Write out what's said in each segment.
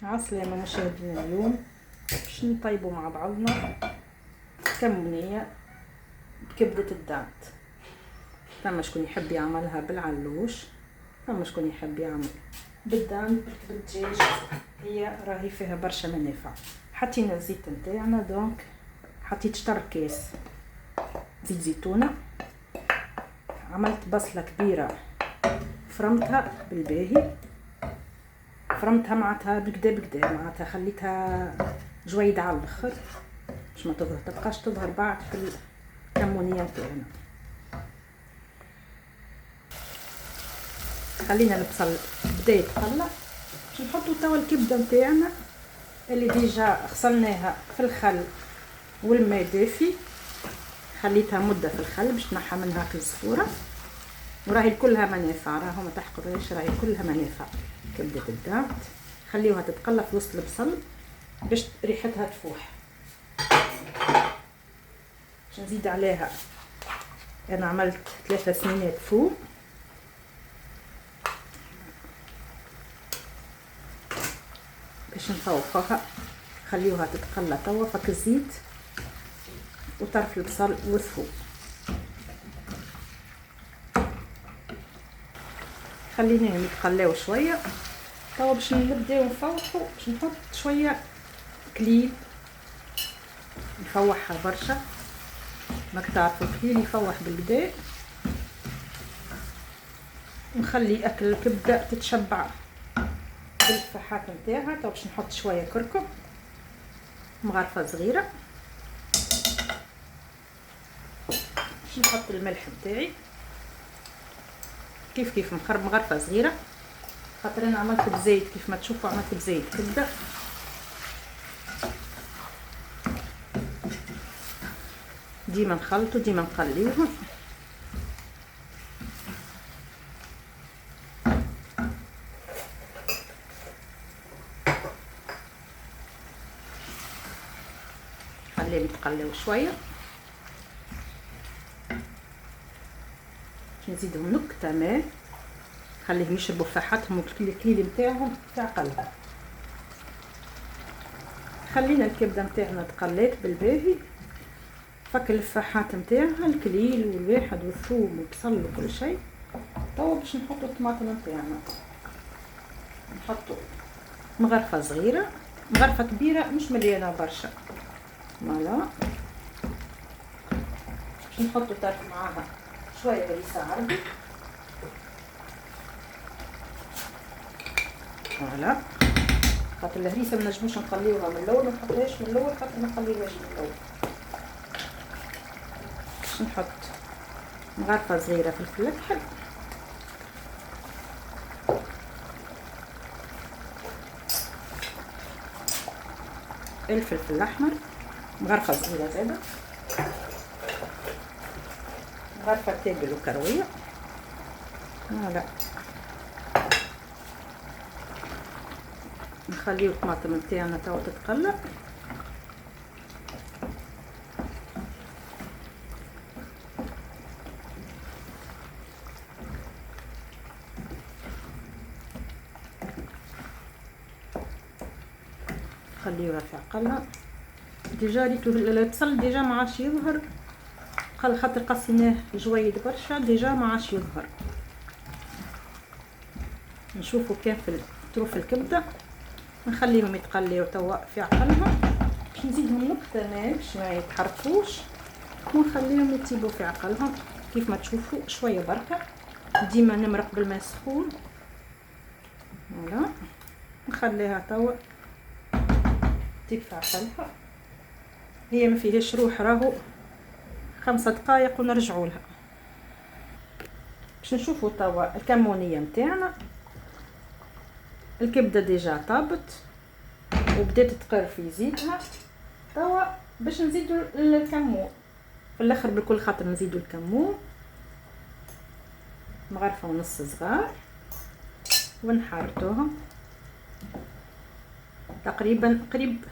عسلامة مشاهدينا، اليوم باش نطيبوا مع بعضنا كمونية بكبدة الدانت. فما شكون يحب يعملها بالعلوش، فما شكون يحب يعمل بالدانت بكبدة الدجاج. هي راهي فيها برشا منافع. حطينا الزيت نتاعنا، دونك حطيت شطر كاس زيت زيتونة. عملت بصلة كبيرة فرمتها بالباهي، فرمتها معناتها بكدا معناتها خليتها جويدة على الاخر باش ما تبقاش تظهر بعد في الكمونية نتاعنا. خلينا البصل بدا يتقلى باش نحطو توا الكبده نتاعنا اللي ديجا غسلناها في الخل والماء دافي. خليتها مده في الخل باش تنحى منها الزفوره، وراهي كلها منافع، راهو ما تحقروش، راهي كلها منافع كبده الدانت. خليوها تتقلى في وسط البصل باش ريحتها تفوح. باش نزيد عليها، انا عملت 3 سنينات فول باش نفوقوها. خليوها تتقلى توا، فك الزيت وطرف البصل والثوم. خليناهم يتقلاو شويه توا باش نبداو نفوحوا. باش نحط شويه كليل نفوحها برشا، ماك تعرفوا الكليل يفوح بالكدا. نخلي اكل الكبده تتشبع بالفحات نتاعها. توا باش نحط شويه كركم، مغرفه صغيره، باش نحط الملح نتاعي كيف مغرفه صغيره، خاطر انا عملت بزيت. كيف ما تشوفوا عملت بزيت كبده. ديما نخلطو ديما نقليوهم. خليهم يتقليو شويه. نزيدهم نكته ماء، خليهم يشربوا فحاتهم والكليل نتاعهم تاع قلبهم. خلينا الكبده نتاعنا تقلات بالباهي، فك الفحات نتاعها الكليل والواحد والثوم والبصل وكل شيء. توا باش نحطوا الطماطم نتاعنا، نحطوا مغرفه صغيره، مغرفه كبيره مش مليانه برشا. فوالا باش نحطوا طرف معاها شويه هريسه عربي. فوالا خاطر الهريسه ما نجموش نخليوها من الاول، ما نحطوهاش من الاول خاطر ما نخليوهاش من الاول. باش نحط مغرفه صغيره فلفل اكحل، الفلفل الاحمر مغرفه صغيره زاده، مغرفه تابل وكرويه. فوالا نخليو الطماطم نتاعنا توا تتقلى. خليوها في عقلها. ديجا ريتو البصل ديجا ما عادش يظهر، خاطر قصيناه جويد برشا، ديجا ما عادش يظهر. نشوفوا كان في طروف الكبده. نخليهم يتقليو توا في عقلهم. باش نزيدهم نكته ماء باش ما يتحرقوش، ونخليهم يطيبوا في عقلهم كيف ما تشوفوا شويه بركه. ديما نمرق بالماء سخون. فوالا نخليها توا تطيب في عقلها. هي ما فيهاش روح، راهو 5 دقائق ونرجعوا لها. باش نشوفوا توا الكمونيه نتاعنا. الكبده ديجا طابت وبدات تقر في زيتها. توا باش نزيدوا الكمون في الاخر بالكل، خاطر نزيدوا الكمون مغرفه ونص صغار، ونحرطوهم تقريبا قريب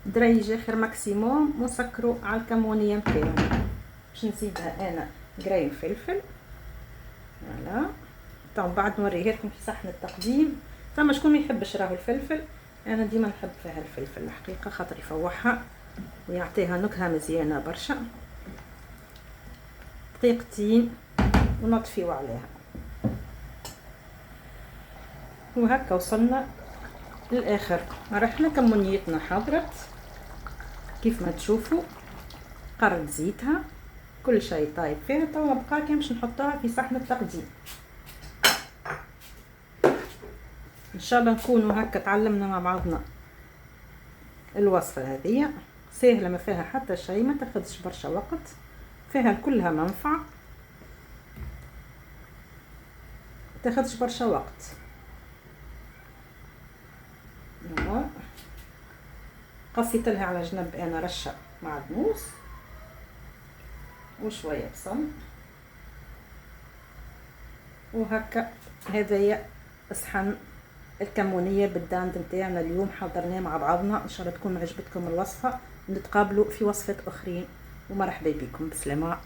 دريج اخر ماكسيموم، ونسكروا على الكمونيه نتاعنا. باش نزيدها انا قرين فلفل. فوالا طبعا بعد نوريها لكم في صحن التقديم. فما شكون ما يحبش راهو الفلفل، انا ديما نحب فيها الفلفل الحقيقه، خاطر يفوحها ويعطيها نكهه مزيانه برشا. دقيقتين ونطفيو عليها. وهكا وصلنا للاخر. رحنا كمونيتنا حضرت كيف ما تشوفوا، قرد زيتها، كل شيء طايب فيها. توا بقى كي باش نحطها في صحن التقديم. ان شاء الله نكونوا هكا تعلمنا مع بعضنا الوصفه هذه سهله، ما فيها حتى شيء، ما تاخذش برشا وقت، فيها كلها منفعه، تاخذش برشا وقت. قصيت لها على جنب انا رشه معدنوس وشويه بصل. وهكا هذايا صحن الكمونيه بالداند نتاعنا اليوم حضرناه مع بعضنا. ان شاء الله تكون عجبتكم الوصفه، نتقابلوا في وصفات اخرين، ومرحبا بكم. بسلامه.